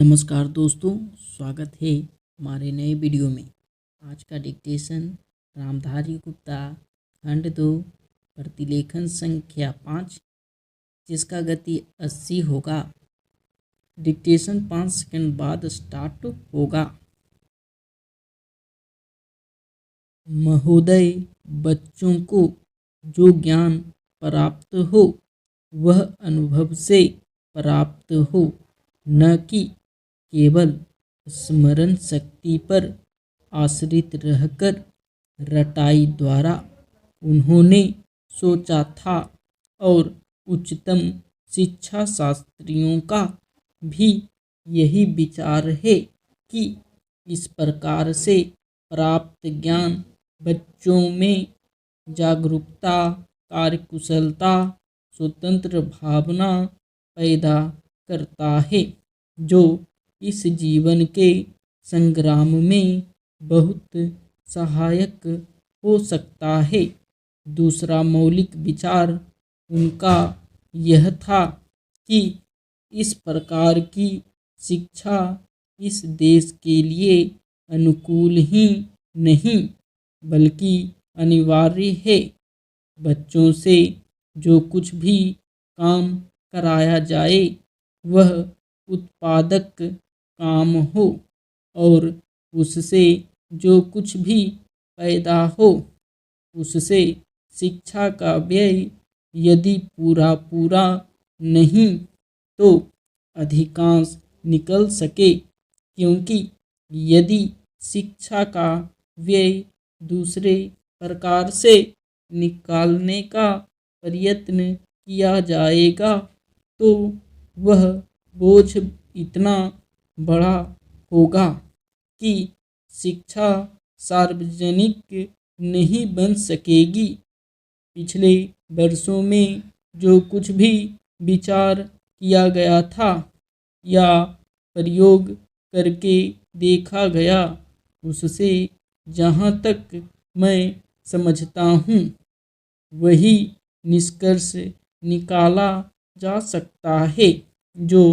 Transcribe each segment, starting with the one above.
नमस्कार दोस्तों, स्वागत है हमारे नए वीडियो में। आज का डिक्टेशन रामधारी गुप्ता खंड 2 प्रतिलेखन संख्या 5 जिसका गति 80 होगा। डिक्टेशन 5 सेकंड बाद स्टार्ट होगा। महोदय, बच्चों को जो ज्ञान प्राप्त हो वह अनुभव से प्राप्त हो, न कि केवल स्मरण शक्ति पर आश्रित रहकर। रटाई द्वारा उन्होंने सोचा था और उच्चतम शिक्षा शास्त्रियों का भी यही विचार है कि इस प्रकार से प्राप्त ज्ञान बच्चों में जागरूकता, कार्यकुशलता, स्वतंत्र भावना पैदा करता है, जो इस जीवन के संग्राम में बहुत सहायक हो सकता है। दूसरा मौलिक विचार उनका यह था कि इस प्रकार की शिक्षा इस देश के लिए अनुकूल ही नहीं बल्कि अनिवार्य है। बच्चों से जो कुछ भी काम कराया जाए वह उत्पादक काम हो और उससे जो कुछ भी पैदा हो उससे शिक्षा का व्यय यदि पूरा नहीं तो अधिकांश निकल सके, क्योंकि यदि शिक्षा का व्यय दूसरे प्रकार से निकालने का प्रयत्न किया जाएगा तो वह बोझ इतना बड़ा होगा कि शिक्षा सार्वजनिक नहीं बन सकेगी। पिछले वर्षों में जो कुछ भी विचार किया गया था या प्रयोग करके देखा गया, उससे जहाँ तक मैं समझता हूँ वही निष्कर्ष निकाला जा सकता है जो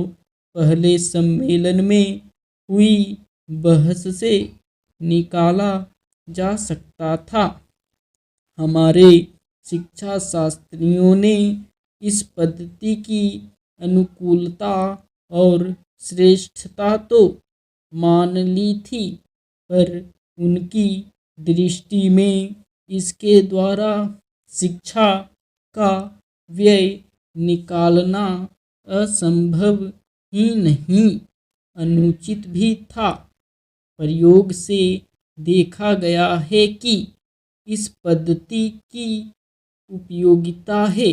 पहले सम्मेलन में हुई बहस से निकाला जा सकता था। हमारे शिक्षा शास्त्रियों ने इस पद्धति की अनुकूलता और श्रेष्ठता तो मान ली थी, पर उनकी दृष्टि में इसके द्वारा शिक्षा का व्यय निकालना असंभव ही नहीं, अनुचित भी था। प्रयोग से देखा गया है कि इस पद्धति की उपयोगिता है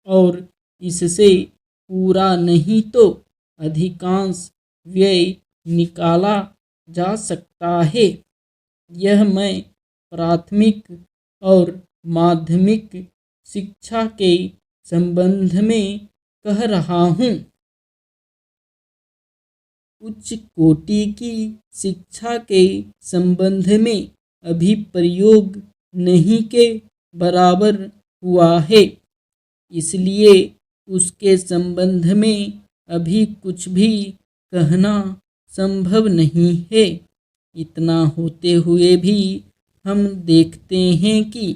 और इससे पूरा नहीं तो अधिकांश व्यय निकाला जा सकता है। यह मैं प्राथमिक और माध्यमिक शिक्षा के संबंध में कह रहा हूँ। उच्च कोटि की शिक्षा के संबंध में अभी प्रयोग नहीं के बराबर हुआ है, इसलिए उसके संबंध में अभी कुछ भी कहना संभव नहीं है। इतना होते हुए भी हम देखते हैं कि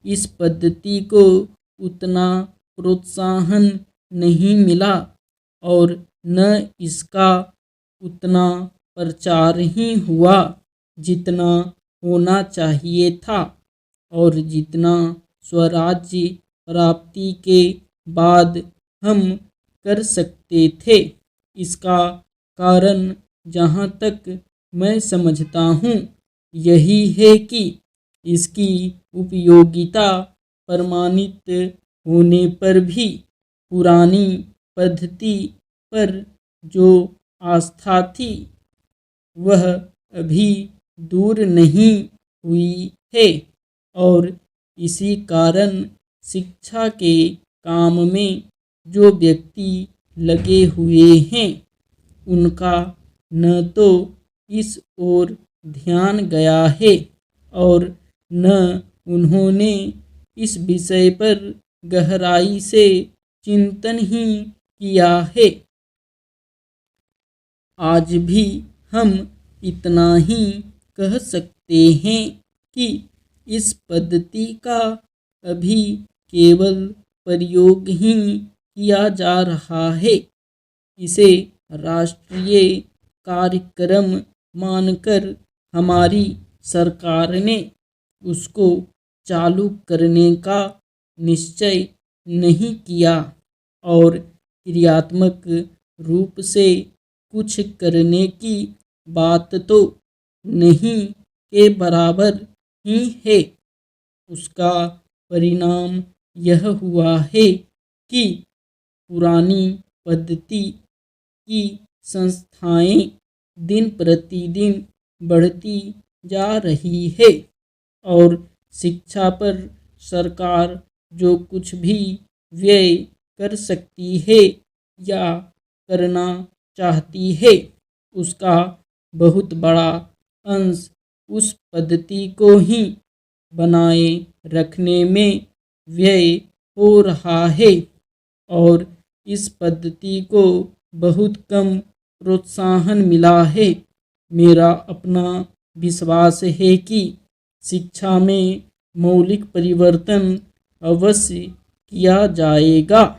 इस पद्धति को उतना प्रोत्साहन नहीं मिला और न इसका उतना प्रचार ही हुआ जितना होना चाहिए था और जितना स्वराज्य प्राप्ति के बाद हम कर सकते थे। इसका कारण जहाँ तक मैं समझता हूँ यही है कि इसकी उपयोगिता प्रमाणित होने पर भी पुरानी पद्धति पर जो आस्था थी वह अभी दूर नहीं हुई है और इसी कारण शिक्षा के काम में जो व्यक्ति लगे हुए हैं उनका न तो इस ओर ध्यान गया है और न उन्होंने इस विषय पर गहराई से चिंतन ही किया है। आज भी हम इतना ही कह सकते हैं कि इस पद्धति का अभी केवल प्रयोग ही किया जा रहा है। इसे राष्ट्रीय कार्यक्रम मानकर हमारी सरकार ने उसको चालू करने का निश्चय नहीं किया और क्रियात्मक रूप से कुछ करने की बात तो नहीं के बराबर ही है। उसका परिणाम यह हुआ है कि पुरानी पद्धति की संस्थाएं दिन प्रतिदिन बढ़ती जा रही है और शिक्षा पर सरकार जो कुछ भी व्यय कर सकती है या करना चाहती है उसका बहुत बड़ा अंश उस पद्धति को ही बनाए रखने में व्यय हो रहा है और इस पद्धति को बहुत कम प्रोत्साहन मिला है। मेरा अपना विश्वास है कि शिक्षा में मौलिक परिवर्तन अवश्य किया जाएगा।